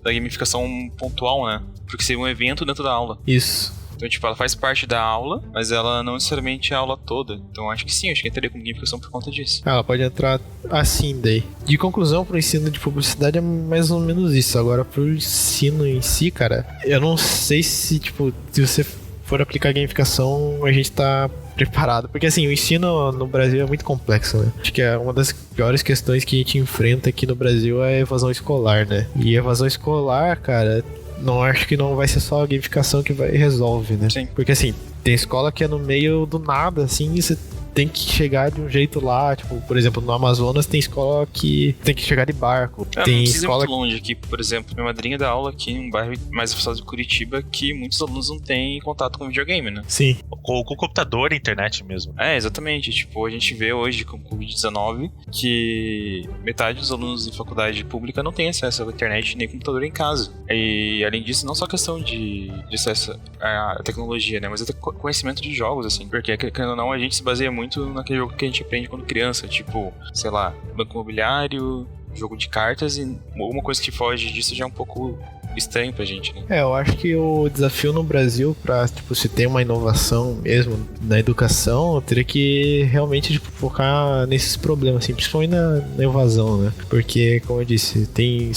da gamificação pontual, né? Porque seria um evento dentro da aula. Isso. Então, tipo, ela faz parte da aula, mas ela não necessariamente é a aula toda. Então, acho que sim, acho que entraria com gamificação por conta disso. Ela pode entrar assim daí. De conclusão, pro ensino de publicidade é mais ou menos isso. Agora, pro ensino em si, cara, eu não sei se, tipo, se você for aplicar gamificação, a gente tá preparado. Porque, assim, o ensino no Brasil é muito complexo, né? Acho que é uma das piores questões que a gente enfrenta aqui no Brasil é a evasão escolar, né? E a evasão escolar, cara... não acho que não vai ser só a gamificação que vai resolve, né? Sim. Porque assim, tem escola que é no meio do nada, assim, e você tem que chegar de um jeito lá, tipo, por exemplo, no Amazonas tem escola que tem que chegar de barco. Não Tem precisa ir escola muito longe aqui, por exemplo, minha madrinha dá aula aqui em um bairro mais afastado de Curitiba que muitos alunos não têm contato com videogame, né? Sim. Com o computador e internet mesmo. É, exatamente. Tipo, a gente vê hoje com o Covid-19 que metade dos alunos de faculdade pública não tem acesso à internet nem computador em casa. E, além disso, não só questão de acesso à tecnologia, né? Mas até conhecimento de jogos, assim. Porque, querendo ou não, a gente se baseia muito naquele jogo que a gente aprende quando criança. Tipo, sei lá, banco imobiliário, jogo de cartas, e alguma coisa que foge disso já é um pouco estranho pra gente, né? Eu acho que o desafio no Brasil pra, tipo, se ter uma inovação mesmo na educação, teria que realmente, tipo, focar nesses problemas, assim, principalmente na evasão, né? Porque, como eu disse, tem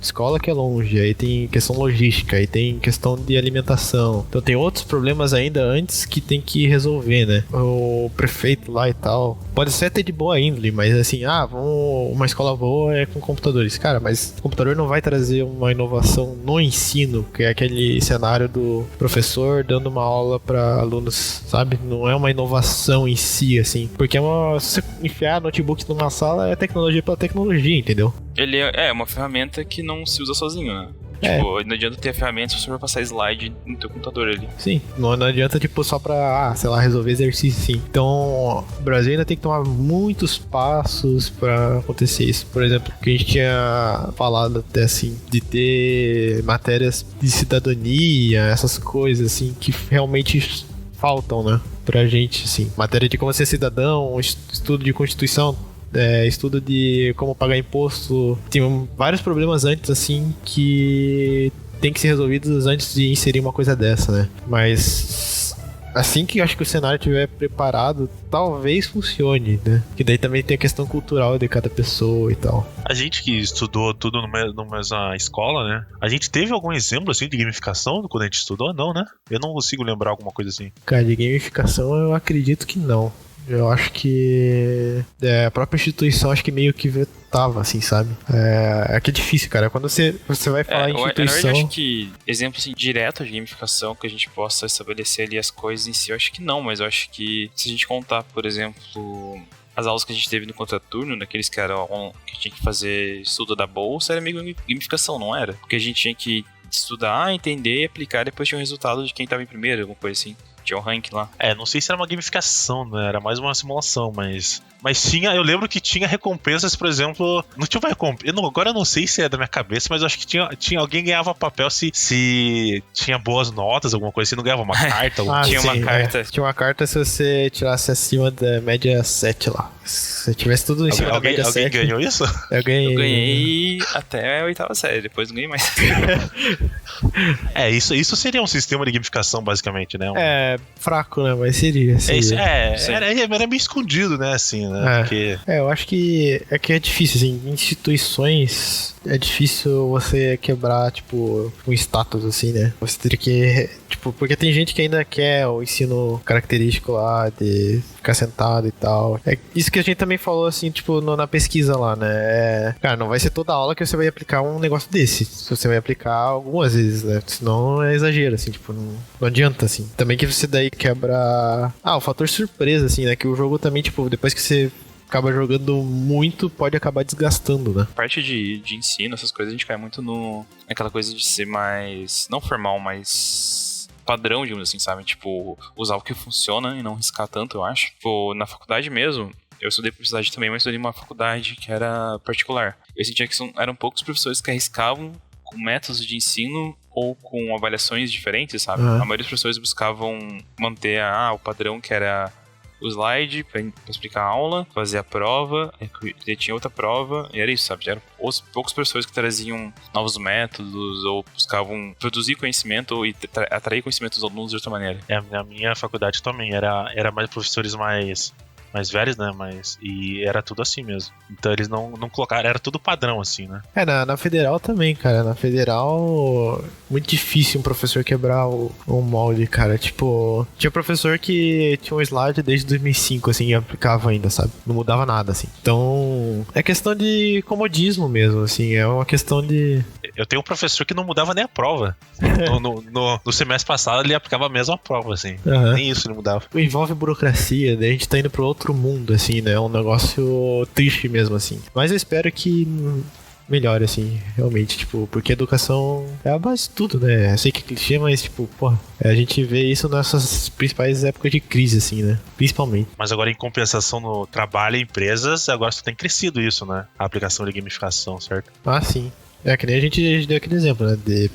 escola que é longe, aí tem questão logística, aí tem questão de alimentação. Então tem outros problemas ainda antes que tem que resolver, né? O prefeito lá e tal, pode ser até de boa índole, mas assim, uma escola boa é com computadores. Cara, mas o computador não vai trazer uma inovação no ensino, que é aquele cenário do professor dando uma aula para alunos, sabe? Não é uma inovação em si, assim. Porque se você enfiar notebook numa sala é tecnologia pela tecnologia, entendeu? Ele é uma ferramenta que não se usa sozinho, né? Tipo, não adianta ter a ferramenta se você for passar slide no teu computador ali. Sim, não adianta, tipo, só pra, sei lá, resolver exercício, sim. Então, o Brasil ainda tem que tomar muitos passos pra acontecer isso. Por exemplo, que a gente tinha falado até, assim, de ter matérias de cidadania, essas coisas, assim, que realmente faltam, né, pra gente, assim. Matéria de como ser cidadão, estudo de Constituição, estudo de como pagar imposto. Tem vários problemas antes, assim, que tem que ser resolvidos antes de inserir uma coisa dessa, né? Mas assim que eu acho que o cenário estiver preparado, talvez funcione, né? Que daí também tem a questão cultural de cada pessoa e tal. A gente que estudou tudo numa mesma escola, né? A gente teve algum exemplo, assim, de gamificação quando a gente estudou? Não, né? Eu não consigo lembrar alguma coisa assim. Cara, de gamificação eu acredito que não. Eu acho que a própria instituição acho que meio que vetava, assim, sabe? É que é difícil, cara. Quando você vai falar em instituição... Eu acho que exemplo assim, direto de gamificação que a gente possa estabelecer ali as coisas em si, eu acho que não, mas eu acho que se a gente contar, por exemplo, as aulas que a gente teve no contraturno, daqueles que tinha que fazer estudo da bolsa, era meio gamificação, não era? Porque a gente tinha que estudar, entender, aplicar, depois tinha o resultado de quem tava em primeiro, alguma coisa assim. Tinha o rank lá. Não sei se era uma gamificação, né? Era mais uma simulação, mas tinha, eu lembro que tinha recompensas, por exemplo, não tinha uma recompensa, agora eu não sei se é da minha cabeça, mas eu acho que tinha alguém ganhava papel se tinha boas notas, alguma coisa, se não ganhava uma carta. Tinha uma carta. Tinha uma carta se você tirasse acima da média 7 lá. Se tivesse tudo em cima da média 7. Alguém ganhou isso? Eu ganhei até a 8ª série, depois não ganhei mais. Isso seria um sistema de gamificação, basicamente, né? Fraco, né? Mas seria. Era meio escondido, né? Assim, né? Porque... eu acho que é difícil, assim, instituições é difícil você quebrar, tipo, um status, assim, né? Você teria que, tipo, porque tem gente que ainda quer o ensino característico lá, de ficar sentado e tal. É isso que a gente também falou, assim, tipo, na pesquisa lá, né? Cara, não vai ser toda aula que você vai aplicar um negócio desse. Você vai aplicar algumas vezes, né? Senão é exagero, assim, tipo, não adianta, assim. Também que você daí quebra... o fator surpresa, assim, né? Que o jogo também, tipo, depois que você acaba jogando muito, pode acabar desgastando, né? Parte de ensino, essas coisas, a gente cai muito naquela coisa de ser mais... não formal, mas padrão, digamos assim, sabe? Tipo, usar o que funciona e não riscar tanto, eu acho. Tipo, na faculdade mesmo, eu estudei publicidade também, mas estudei em uma faculdade que era particular. Eu sentia que eram poucos professores que arriscavam com métodos de ensino ou com avaliações diferentes, sabe? A maioria dos professores buscavam manter o padrão que era o slide pra explicar a aula, fazer a prova, e tinha outra prova, e era isso, sabe? Eram poucos professores que traziam novos métodos ou buscavam produzir conhecimento e atrair conhecimento dos alunos de outra maneira. A minha faculdade também era mais professores mais velhos, né? E era tudo assim mesmo. Então eles não colocaram, era tudo padrão, assim, né? Na Federal também, cara. Na Federal, muito difícil um professor quebrar o molde, cara. Tipo, tinha professor que tinha um slide desde 2005, assim, e aplicava ainda, sabe? Não mudava nada, assim. Então, é questão de comodismo mesmo, assim. É uma questão de... Eu tenho um professor que não mudava nem a prova. No semestre passado ele aplicava a mesma prova, assim. Aham. Nem isso ele mudava. Envolve burocracia, daí a gente tá indo pro outro mundo, assim, né? É um negócio triste mesmo, assim. Mas eu espero que melhore, assim, realmente, tipo, porque a educação é a base de tudo, né? Eu sei que é clichê, mas, tipo, pô, a gente vê isso nessas principais épocas de crise, assim, né? Principalmente. Mas agora, em compensação no trabalho e empresas, agora só tem crescido isso, né? A aplicação de gamificação, certo? Ah, sim. É que nem a gente deu aquele exemplo, né? De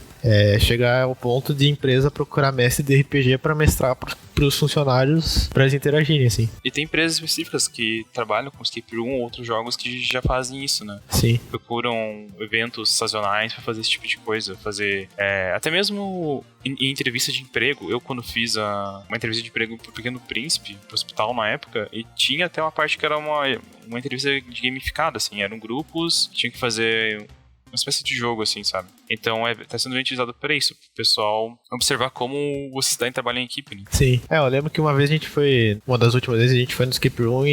chegar ao ponto de empresa procurar mestre de RPG pra mestrar pros funcionários pra eles interagirem, assim. E tem empresas específicas que trabalham com escape room ou outros jogos que já fazem isso, né? Sim. Procuram eventos sazonais pra fazer esse tipo de coisa. Fazer até mesmo em entrevista de emprego. Eu, quando fiz uma entrevista de emprego pro Pequeno Príncipe, pro hospital na época, e tinha até uma parte que era uma entrevista de gamificada, assim. Eram grupos, tinha que fazer uma espécie de jogo, assim, sabe? Então, tá sendo utilizado para isso, pro pessoal observar como você está em trabalho em equipe, né? Sim. Eu lembro que uma vez uma das últimas vezes a gente foi no escape room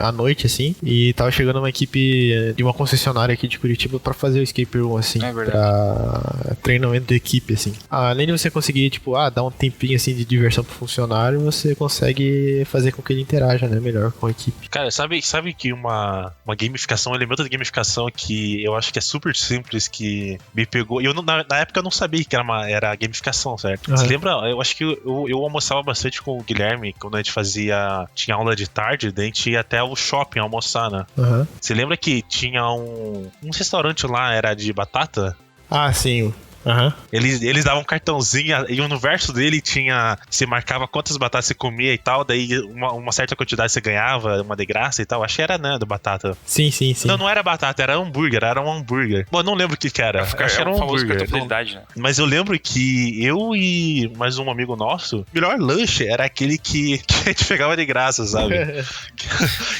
à noite, assim, e tava chegando uma equipe de uma concessionária aqui de Curitiba pra fazer o escape room, assim. É verdade. Pra treinamento de equipe, assim. Além de você conseguir, tipo, dar um tempinho, assim, de diversão pro funcionário, você consegue fazer com que ele interaja, né, melhor com a equipe. Cara, sabe que uma gamificação, um elemento de gamificação que eu acho que é super simples, que me pegou. E eu, na época, eu não sabia que era gamificação, certo? Uhum. Você lembra? Eu acho que eu almoçava bastante com o Guilherme quando a gente tinha aula de tarde, daí a gente ia até o shopping almoçar, né? Uhum. Você lembra que tinha um restaurante lá, era de batata? Ah, sim. Uhum. Eles davam um cartãozinho e no verso dele tinha. Você marcava quantas batatas você comia e tal, daí uma certa quantidade você ganhava, uma de graça e tal. Acho que era, né, da batata. Sim. Não era batata, era hambúrguer, era um hambúrguer. Bom, eu não lembro o que era. Acho que era um famoso hambúrguer. cartão fidelidade, né? Mas eu lembro que eu e mais um amigo nosso, o melhor lanche era aquele que a gente pegava de graça, sabe?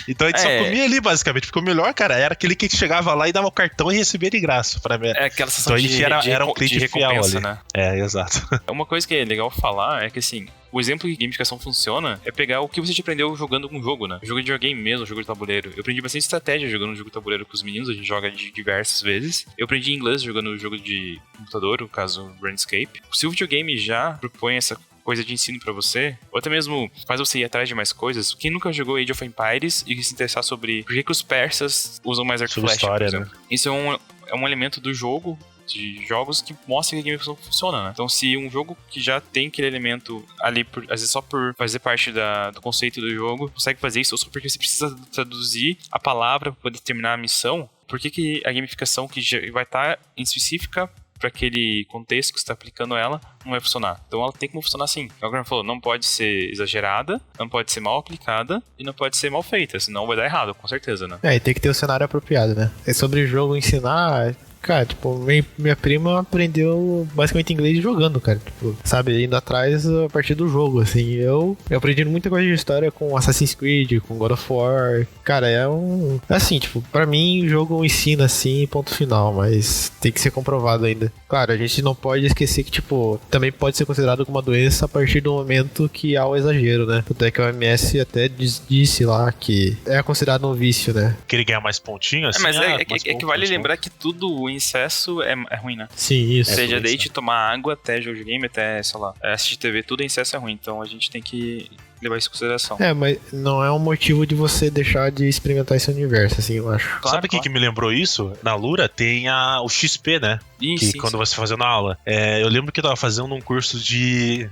Então a gente só comia ali, basicamente. Porque o melhor, cara, era aquele que a gente chegava lá e dava o cartão e recebia de graça. Pra mim. É aquela sensação então a gente era um cliente fiel ali. Né? É, exato. Uma coisa que é legal falar é que, assim, o exemplo que gamificação funciona é pegar o que você aprendeu jogando um jogo, né? Jogo de videogame mesmo, jogo de tabuleiro. Eu aprendi bastante estratégia jogando um jogo de tabuleiro com os meninos, a gente joga diversas vezes. Eu aprendi inglês jogando um jogo de computador, no caso, RuneScape. Se o videogame já propõe essa coisa de ensino pra você, ou até mesmo faz você ir atrás de mais coisas. Quem nunca jogou Age of Empires e se interessar sobre por que os persas usam mais arco e flecha, história, por exemplo. Né? Isso é um elemento do jogo, de jogos que mostra que a gamificação funciona, né? Então, se um jogo que já tem aquele elemento ali, às vezes só por fazer parte do conceito do jogo, consegue fazer isso, ou só porque você precisa traduzir a palavra para poder terminar a missão, por que a gamificação que já vai estar em específica para aquele contexto que você está aplicando ela, não vai funcionar. Então ela tem como funcionar assim. O Graham falou, não pode ser exagerada, não pode ser mal aplicada e não pode ser mal feita, senão vai dar errado, com certeza, né? E tem que ter o cenário apropriado, né? É sobre o jogo ensinar. Cara, tipo, minha prima aprendeu basicamente inglês jogando, cara. Tipo, sabe, indo atrás a partir do jogo, assim. Eu aprendi muita coisa de história com Assassin's Creed, com God of War. Cara, assim, tipo, pra mim o jogo ensina assim, ponto final, mas tem que ser comprovado ainda. Claro, a gente não pode esquecer que, tipo, também pode ser considerado como uma doença a partir do momento que há o exagero, né? Tanto é que a OMS até disse lá que é considerado um vício, né? Querer ganhar mais pontinhos, assim. Mas é que vale lembrar que tudo em excesso é ruim, né? Sim, isso. Seja desde tomar água até jogo de game, até, sei lá, assistir TV, tudo em excesso é ruim. Então a gente tem que levar isso em consideração. Mas não é um motivo de você deixar de experimentar esse universo, assim, eu acho. Claro, Sabe o que me lembrou isso? Na Lura tem o XP, né? Sim, quando você fazendo a aula. Eu lembro que eu tava fazendo um curso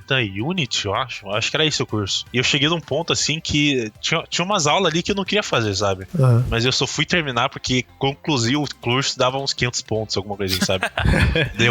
da Unity, eu acho. Acho que era esse o curso. E eu cheguei num ponto, assim, que tinha umas aulas ali que eu não queria fazer, sabe? Uhum. Mas eu só fui terminar porque concluí o curso, dava uns 500 pontos, alguma coisa assim, sabe? daí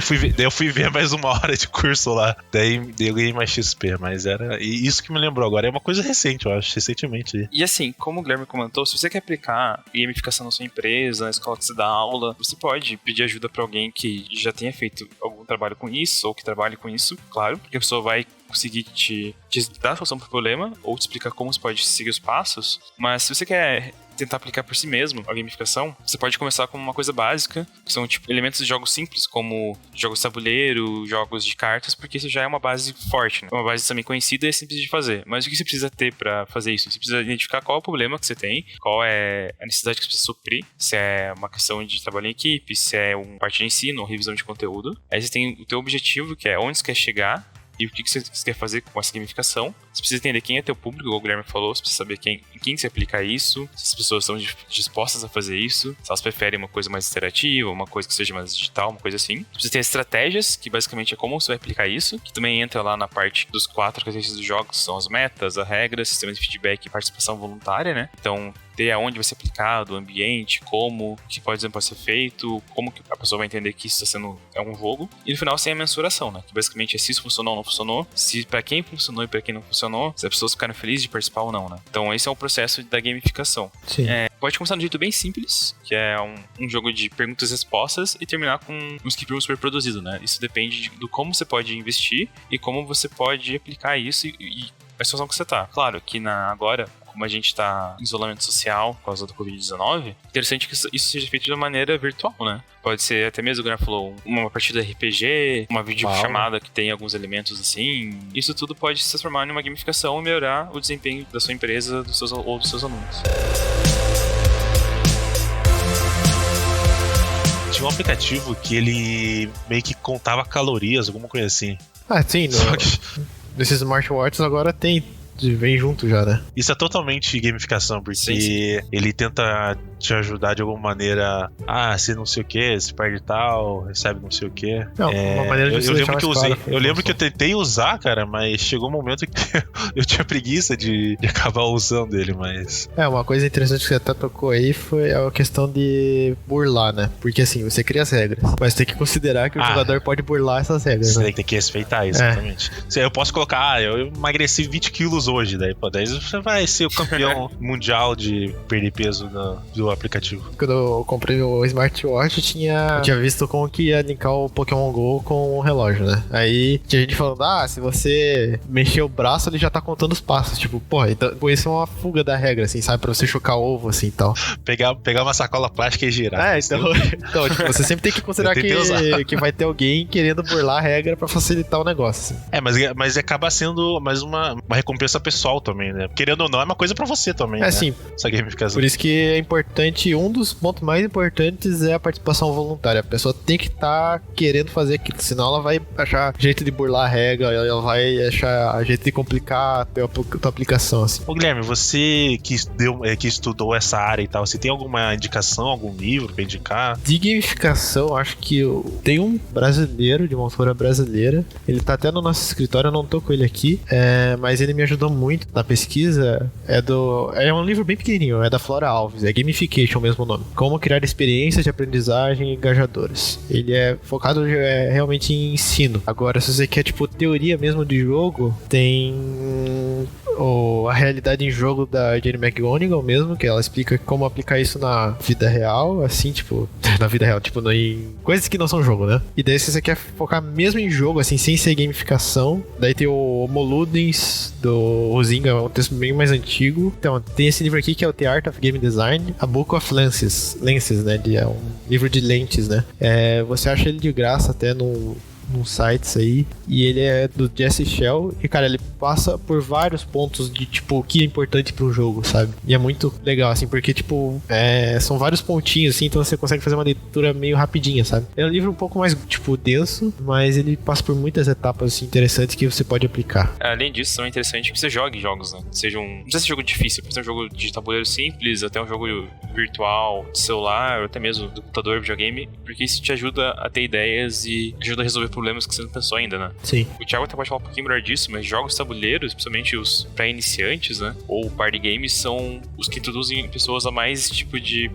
eu fui ver mais uma hora de curso lá. Daí eu ganhei mais XP, mas era... E isso que me lembrou agora. É uma coisa recente, eu acho, recentemente. E assim, como o Guilherme comentou, se você quer aplicar gamificação na sua empresa, na escola que você dá aula, você pode pedir ajuda pra alguém que já tenha feito algum trabalho com isso, ou que trabalhe com isso, claro, porque a pessoa vai conseguir te dar a solução pro problema, ou te explicar como você pode seguir os passos, mas se você quer tentar aplicar por si mesmo a gamificação, você pode começar com uma coisa básica, que são tipo elementos de jogos simples, como jogos de tabuleiro, jogos de cartas, porque isso já é uma base forte, né? Uma base também conhecida e simples de fazer. Mas o que você precisa ter pra fazer isso? Você precisa identificar qual é o problema que você tem, qual é a necessidade que você precisa suprir, se é uma questão de trabalho em equipe, se é uma parte de ensino ou revisão de conteúdo. Aí você tem o teu objetivo, que é onde você quer chegar, e o que você quer fazer com essa gamificação. Você precisa entender quem é teu público, como o Guilherme falou. Você precisa saber em quem você aplica isso, se as pessoas estão dispostas a fazer isso, se elas preferem uma coisa mais interativa, uma coisa que seja mais digital, uma coisa assim. Você precisa ter estratégias, que basicamente é como você vai aplicar isso, que também entra lá na parte dos 4 características dos jogos, que são as metas, as regras, sistema de feedback e participação voluntária, né? Então, ter aonde vai ser aplicado, o ambiente, como, o que pode ser feito, como que a pessoa vai entender que isso é um jogo. E no final você tem a mensuração, né? Que basicamente é se isso funcionou ou não funcionou, se pra quem funcionou e pra quem não funcionou, se as pessoas ficaram felizes de participar ou não, né? Então esse é o processo da gamificação. Sim. Pode começar de um jeito bem simples, que é um jogo de perguntas e respostas, e terminar com um skip room super produzido, né? Isso depende do como você pode investir e como você pode aplicar isso e a situação que você tá. Claro que agora, como a gente tá em isolamento social por causa do Covid-19, interessante que isso seja feito de uma maneira virtual, né? Pode ser até mesmo, o Guilherme falou, uma partida RPG, uma videochamada que tem alguns elementos assim. Isso tudo pode se transformar em uma gamificação e melhorar o desempenho da sua empresa ou dos seus alunos. Tinha um aplicativo que ele meio que contava calorias, alguma coisa assim. Ah, sim. Nesses smartwatches agora vem junto já, né? Isso é totalmente gamificação, porque sim. Ele tenta te ajudar de alguma maneira. Se não sei o que, se perde tal, recebe não sei o que. Não, uma maneira de eu lembro que eu usei. Eu lembro que eu tentei usar, cara, mas chegou um momento que eu tinha preguiça de acabar usando ele, mas. Uma coisa interessante que você até tocou aí foi a questão de burlar, né? Porque assim, você cria as regras, mas tem que considerar que o jogador pode burlar essas regras. Você né? tem que respeitar, exatamente. Eu posso colocar, eu emagreci 20 quilos hoje, daí você vai ser o campeão mundial de perder peso do aplicativo. Quando eu comprei o smartwatch, eu tinha visto como que ia linkar o Pokémon GO com o relógio, né? Aí tinha gente falando, se você mexer o braço, ele já tá contando os passos. Tipo, então isso é uma fuga da regra, assim, sabe? Pra você chocar ovo, assim, e tal. Pegar uma sacola plástica e girar. Então tipo, você sempre tem que considerar que vai ter alguém querendo burlar a regra pra facilitar o negócio, assim. Mas acaba sendo mais uma recompensa pessoal também, né? Querendo ou não, é uma coisa pra você também, né? Sim. Essa gamificação. Por isso que é importante, um dos pontos mais importantes é a participação voluntária. A pessoa tem que estar querendo fazer aquilo, senão ela vai achar jeito de burlar a regra, ela vai achar jeito de complicar a tua aplicação, assim. Ô Guilherme, você que estudou essa área e tal, você tem alguma indicação, algum livro pra indicar? De gamificação, acho que tem um brasileiro, de uma autora brasileira, ele tá até no nosso escritório, eu não tô com ele aqui, mas ele me ajudou muito na pesquisa. É um livro bem pequenininho, é da Flora Alves, é Gamification mesmo o nome. Como criar experiências de aprendizagem engajadoras. Ele é focado realmente em ensino. Agora, se você quer teoria mesmo de jogo, tem a realidade em jogo da Jane McGonigal mesmo, que ela explica como aplicar isso na vida real, assim, na vida real, em coisas que não são jogo, né? E daí, se você quer focar mesmo em jogo, assim, sem ser gamificação, daí tem o Homo Ludens do Huizinga, é um texto bem mais antigo. Então, tem esse livro aqui que é o The Art of Game Design, A Book of Lenses, né? É um livro de lentes, né? Você acha ele de graça até num sites aí, e ele é do Jesse Shell, e cara, ele passa por vários pontos de o que é importante para um jogo, sabe? E é muito legal, assim, porque são vários pontinhos, assim, então você consegue fazer uma leitura meio rapidinha, sabe? É um livro um pouco mais, denso, mas ele passa por muitas etapas, assim, interessantes que você pode aplicar. Além disso, também é interessante que você jogue jogos, né? Não precisa ser jogo difícil, pode ser um jogo de tabuleiro simples, até um jogo virtual, de celular, ou até mesmo do computador, videogame, porque isso te ajuda a ter ideias e ajuda a resolver problemas que você não pensou ainda, né? Sim. O Thiago até pode falar um pouquinho melhor disso, mas jogos tabuleiros, principalmente os pra iniciantes, né? Ou party games, são os que introduzem pessoas a mais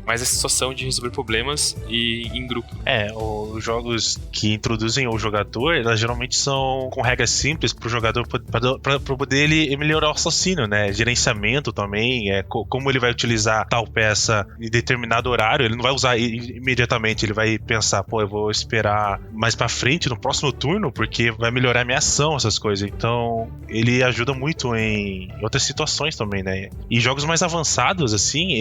mais essa situação de resolver problemas e em grupo. Os jogos que introduzem o jogador, elas geralmente são com regras simples pro jogador pra poder ele melhorar o raciocínio, né? Gerenciamento também, como ele vai utilizar tal peça em determinado horário, ele não vai usar imediatamente, ele vai pensar, eu vou esperar mais pra frente, no próximo próximo turno, porque vai melhorar a minha ação, essas coisas. Então, ele ajuda muito em outras situações também, né? E jogos mais avançados, assim,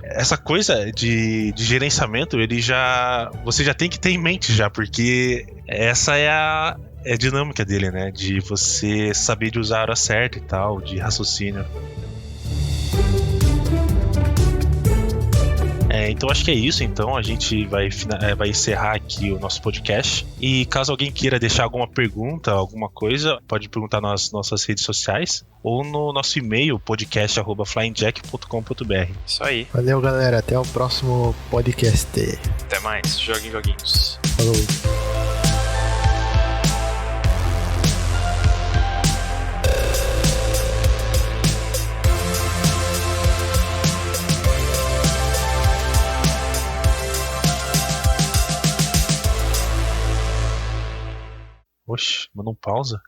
essa coisa de gerenciamento, você já tem que ter em mente já, porque essa é a dinâmica dele, né? De você saber de usar a hora certa e tal, de raciocínio. Então acho que é isso. Então a gente vai encerrar aqui o nosso podcast. E caso alguém queira deixar alguma pergunta, alguma coisa, pode perguntar nas nossas redes sociais ou no nosso e-mail podcast@flyingjack.com.br. Isso aí. Valeu, galera. Até o próximo podcast. Até mais. Joguem joguinhos. Falou. Oxe, manda um pausa.